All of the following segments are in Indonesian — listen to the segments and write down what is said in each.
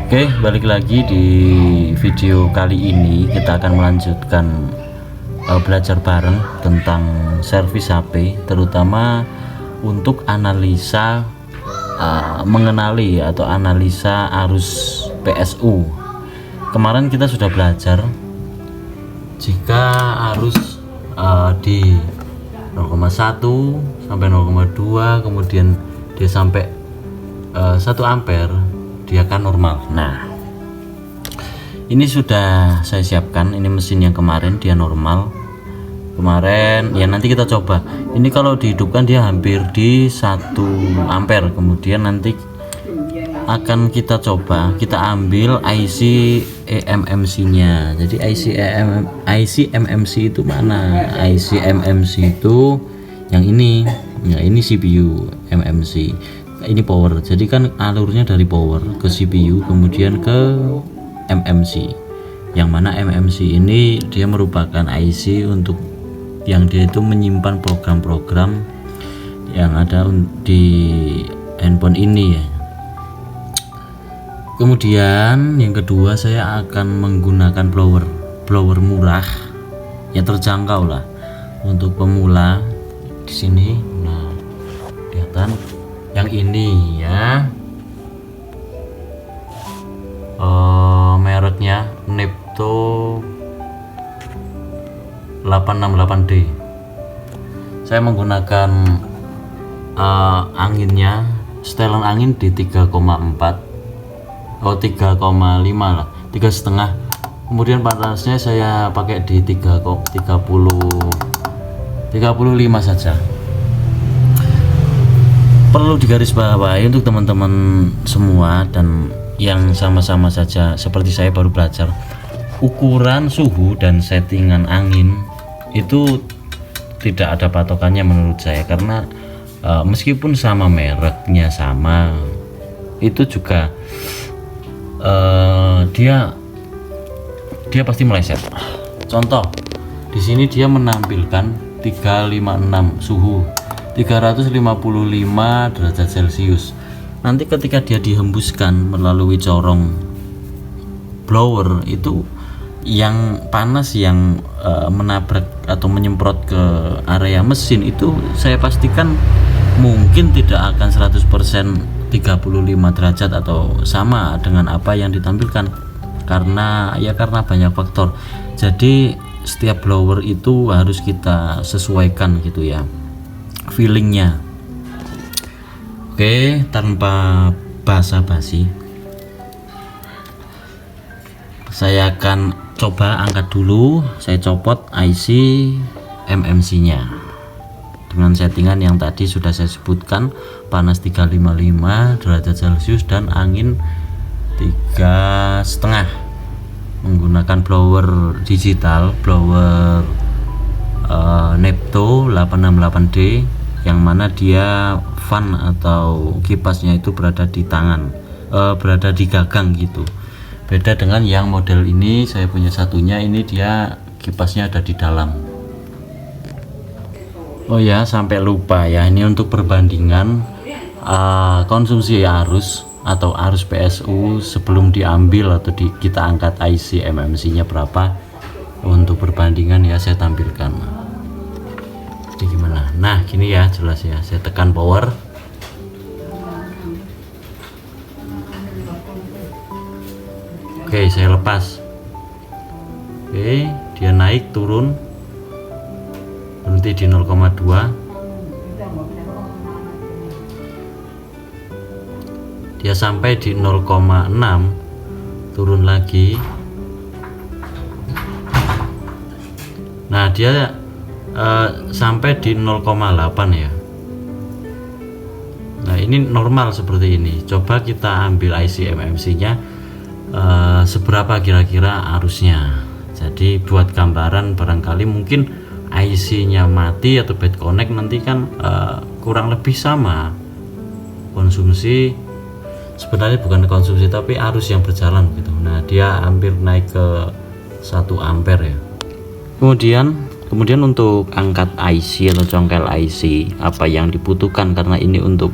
Oke, balik lagi di video kali ini kita akan melanjutkan belajar bareng tentang servis HP, terutama untuk analisa mengenali atau analisa arus PSU. Kemarin kita sudah belajar jika arus di 0,1 sampai 0,2 kemudian dia sampai 1 ampere, dia akan normal. Nah, ini sudah saya siapkan. Ini mesin yang kemarin dia normal. Kemarin ya, nanti kita coba. Ini kalau dihidupkan dia hampir di 1 ampere. Kemudian nanti akan kita coba, kita ambil IC eMMC nya. Jadi IC eMMC itu mana? IC eMMC itu yang ini. Ya, ini CPU eMMC. Ini power. Jadi kan alurnya dari power ke CPU kemudian ke eMMC. Yang mana eMMC ini dia merupakan IC untuk yang dia itu menyimpan program-program yang ada di handphone ini ya. Kemudian yang kedua, saya akan menggunakan blower murah yang terjangkau lah untuk pemula di sini. Nah, kelihatan yang ini ya, mereknya Nepto 868D. Saya menggunakan anginnya, setelan angin di 3,4 3,5 lah, 3,5. Kemudian panasnya saya pakai di 35 saja. Perlu digarisbawahi untuk teman-teman semua dan yang sama-sama saja seperti saya baru belajar, ukuran suhu dan settingan angin itu tidak ada patokannya menurut saya, karena meskipun sama mereknya sama, itu juga dia pasti meleset. Contoh di sini dia menampilkan 356 suhu 355 derajat Celcius. Nanti ketika dia dihembuskan melalui corong blower, itu yang panas yang menabrak atau menyemprot ke area mesin itu saya pastikan mungkin tidak akan 100% 35 derajat atau sama dengan apa yang ditampilkan, karena banyak faktor. Jadi setiap blower itu harus kita sesuaikan gitu ya, feelingnya. Oke, tanpa basa-basi saya akan coba angkat dulu. Saya copot IC eMMC nya dengan settingan yang tadi sudah saya sebutkan, panas 355 derajat Celcius dan angin 3,5, menggunakan blower digital, blower Nepto 868D, yang mana dia fan atau kipasnya itu berada di tangan, berada di gagang gitu. Beda dengan yang model ini, saya punya satunya, ini dia kipasnya ada di dalam. Oh ya, sampai lupa ya, ini untuk perbandingan konsumsi arus atau arus PSU sebelum diambil atau kita angkat IC eMMC nya berapa. Untuk perbandingan ya saya tampilkan. Jadi gimana? Nah gini ya, jelas ya, saya tekan power. Oke, saya lepas. Oke, dia naik turun, berhenti di 0,2. Dia sampai di 0,6, turun lagi. Nah dia sampai di 0,8 ya. Nah ini normal seperti ini. Coba kita ambil IC eMMC nya, seberapa kira-kira arusnya. Jadi buat gambaran, barangkali mungkin IC nya mati atau bad connect, nanti kan kurang lebih sama konsumsi, sebenarnya bukan konsumsi tapi arus yang berjalan gitu. Nah dia hampir naik ke 1 ampere ya. Kemudian untuk angkat IC atau congkel IC, apa yang dibutuhkan, karena ini untuk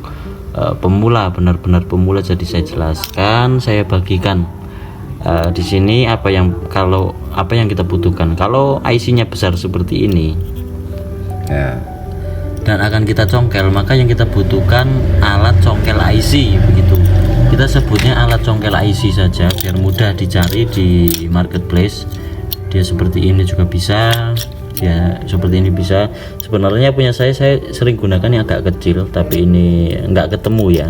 pemula, benar-benar pemula. Jadi saya jelaskan, saya bagikan di sini apa yang kita butuhkan. Kalau IC-nya besar seperti ini ya, dan akan kita congkel, maka yang kita butuhkan alat congkel IC, begitu. Kita sebutnya alat congkel IC saja biar mudah dicari di marketplace. Dia seperti ini juga bisa, ya seperti ini bisa. Sebenarnya punya saya sering gunakan yang agak kecil, tapi ini nggak ketemu ya,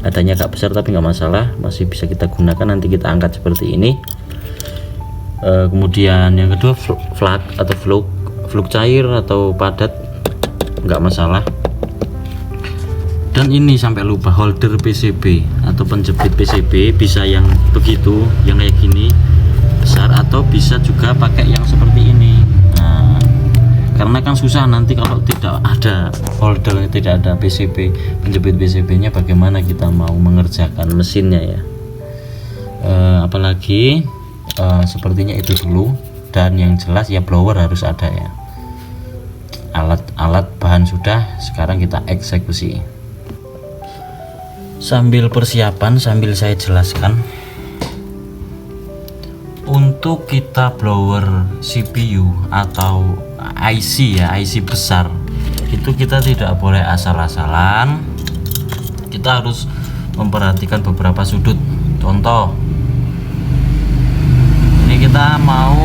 adanya agak besar, tapi nggak masalah, masih bisa kita gunakan. Nanti kita angkat seperti ini. Kemudian yang kedua flak atau fluk cair atau padat, nggak masalah. Dan ini sampai lupa, holder PCB atau penjepit PCB, bisa yang begitu, yang kayak gini besar, atau bisa juga pakai yang seperti ini. Nah, karena kan susah nanti kalau tidak ada holder, tidak ada PCB, penjepit PCB nya, bagaimana kita mau mengerjakan mesinnya ya. Apalagi sepertinya itu dulu. Dan yang jelas ya blower harus ada ya. Alat bahan sudah, sekarang kita eksekusi. Sambil persiapan, sambil saya jelaskan, untuk kita blower CPU atau IC ya, IC besar, itu kita tidak boleh asal-asalan. Kita harus memperhatikan beberapa sudut. Contoh, ini kita mau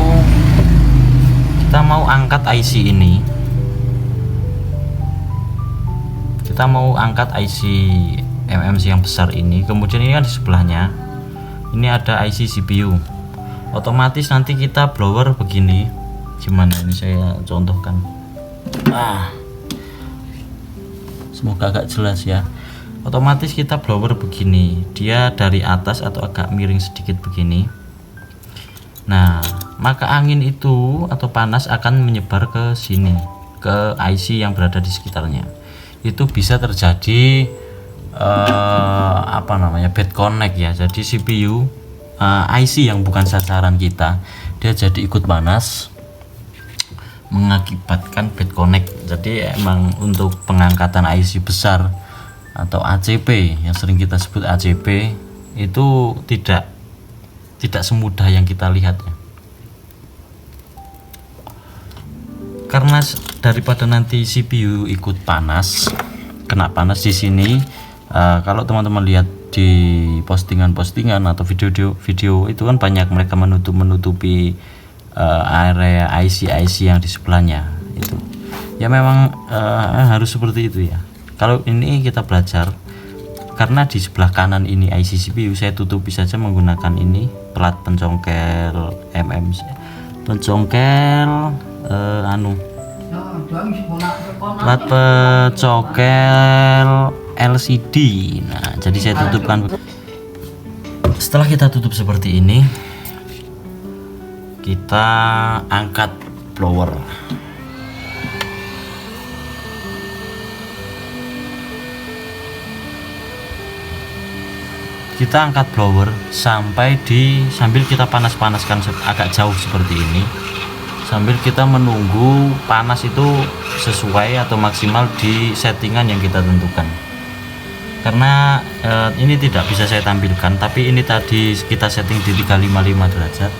angkat IC ini, kita mau angkat IC MMC yang besar ini. Kemudian ini kan di sebelahnya ini ada IC CPU. Otomatis nanti kita blower begini. Gimana ini saya contohkan. Semoga agak jelas ya. Otomatis kita blower begini, dia dari atas atau agak miring sedikit begini. Nah, maka angin itu atau panas akan menyebar ke sini, ke IC yang berada di sekitarnya. Itu bisa terjadi bad connect ya. Jadi CPU IC yang bukan sasaran kita, dia jadi ikut panas, mengakibatkan bad connect. Jadi emang untuk pengangkatan IC besar atau ACP yang sering kita sebut ACP itu tidak semudah yang kita lihat ya. Karena daripada nanti CPU ikut panas, kena panas di sini. Kalau teman-teman lihat di postingan-postingan atau video itu kan banyak mereka menutupi area IC yang di sebelahnya itu. Ya memang harus seperti itu ya. Kalau ini kita belajar, karena di sebelah kanan ini IC CPU, saya tutupi saja menggunakan ini plat pencongkel plat pencongkel LCD. Nah, jadi saya tutupkan. Setelah kita tutup seperti ini, kita angkat blower. Kita angkat blower sambil kita panas-panaskan agak jauh seperti ini, sambil kita menunggu panas itu sesuai atau maksimal di settingan yang kita tentukan. Karena ini tidak bisa saya tampilkan, tapi ini tadi kita setting di 355 derajat.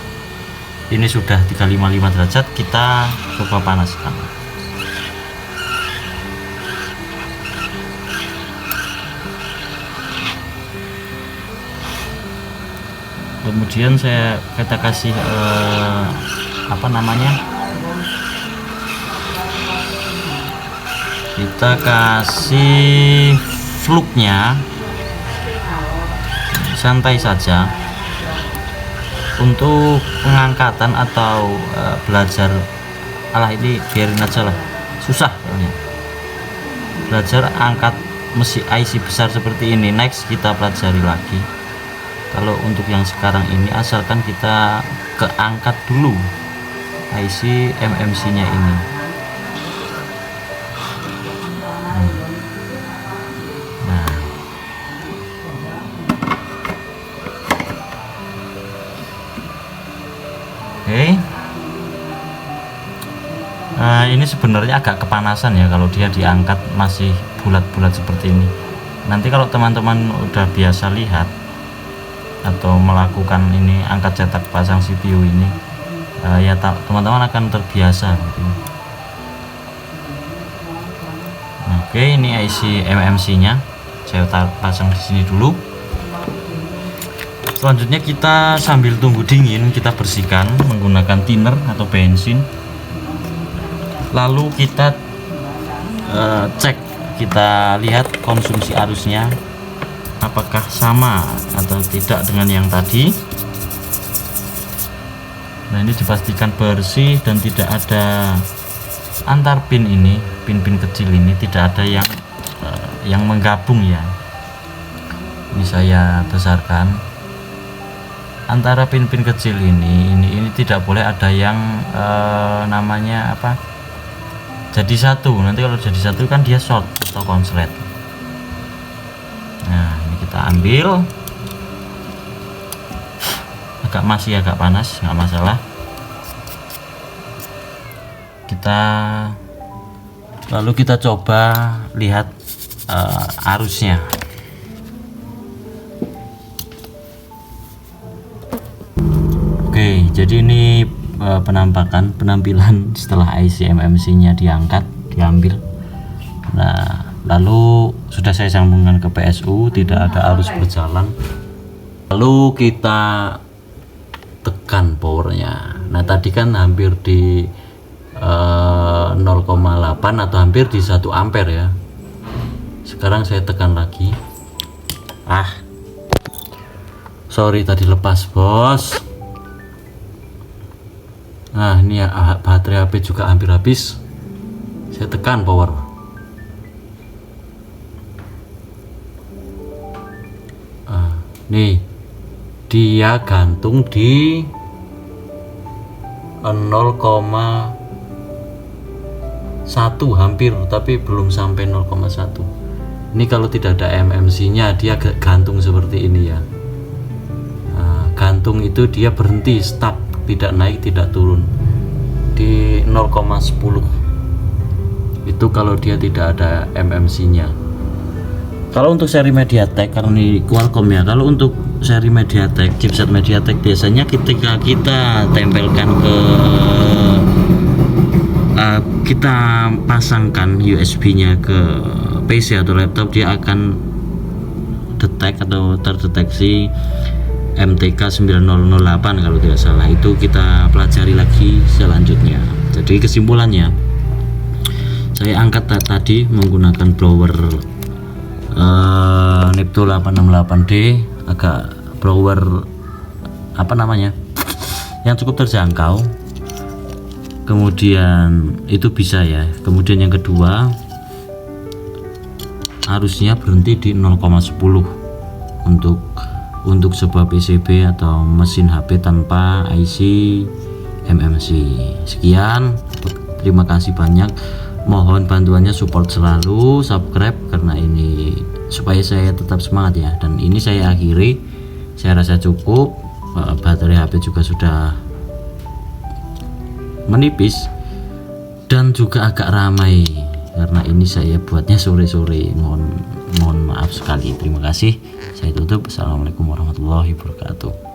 Ini sudah 355 derajat, kita coba panaskan. Kemudian kita kasih kita kasih fluknya santai saja. Untuk pengangkatan atau belajar, ini biarin aja lah, susah kayaknya. Belajar angkat mesin IC besar seperti ini, next kita pelajari lagi. Kalau untuk yang sekarang ini, asalkan kita keangkat dulu IC MMC nya ini. Nah, ini sebenarnya agak kepanasan ya kalau dia diangkat masih bulat-bulat seperti ini. Nanti kalau teman-teman udah biasa lihat atau melakukan ini angkat cetak pasang CPU ini, ya teman-teman akan terbiasa gitu. Oke, ini IC MMC nya saya pasang di sini dulu. Selanjutnya kita sambil tunggu dingin, kita bersihkan menggunakan thinner atau bensin. Lalu kita cek, kita lihat konsumsi arusnya apakah sama atau tidak dengan yang tadi. Nah, ini dipastikan bersih dan tidak ada antar pin ini, pin-pin kecil ini tidak ada yang menggabung ya. Ini saya besarkan. Antara pin-pin kecil ini tidak boleh ada yang namanya apa? Jadi satu. Nanti kalau jadi satu kan dia short atau konslet. Nah, ini kita ambil. Masih agak panas, nggak masalah. Lalu kita coba lihat arusnya. Oke, jadi ini penampilan setelah IC MMC nya diambil. Nah, lalu sudah saya sambungkan ke PSU, tidak ada arus berjalan. Lalu kita tekan powernya. Nah, tadi kan hampir di 0,8 atau hampir di 1 ampere ya. Sekarang saya tekan lagi. Sorry tadi lepas, bos. Nah, ini ya, baterai HP juga hampir habis. Saya tekan power. Nih, dia gantung di 0,1 hampir, tapi belum sampai 0,1. Ini kalau tidak ada MMC nya dia gantung seperti ini ya. Gantung itu dia berhenti, stop, tidak naik tidak turun di 0,10. Itu kalau dia tidak ada MMC nya. Kalau untuk seri MediaTek, karena ini Qualcomm ya, kalau untuk seri MediaTek, chipset MediaTek biasanya ketika kita tempelkan ke kita pasangkan USB nya ke PC atau laptop, dia akan detect atau terdeteksi MTK 9008 kalau tidak salah. Itu kita pelajari lagi selanjutnya. Jadi kesimpulannya, saya angkat tadi menggunakan blower Nipto 868D, agak blower apa namanya, yang cukup terjangkau. Kemudian itu bisa ya. Kemudian yang kedua, arusnya berhenti di 0,10 untuk sebuah PCB atau mesin HP tanpa IC MMC. Sekian, terima kasih banyak. Mohon bantuannya, support selalu, subscribe karena ini supaya saya tetap semangat ya. Dan ini saya akhiri, saya rasa cukup. Baterai HP juga sudah menipis dan juga agak ramai karena ini saya buatnya sore-sore. Mohon maaf sekali. Terima kasih. Saya tutup. Assalamualaikum warahmatullahi wabarakatuh.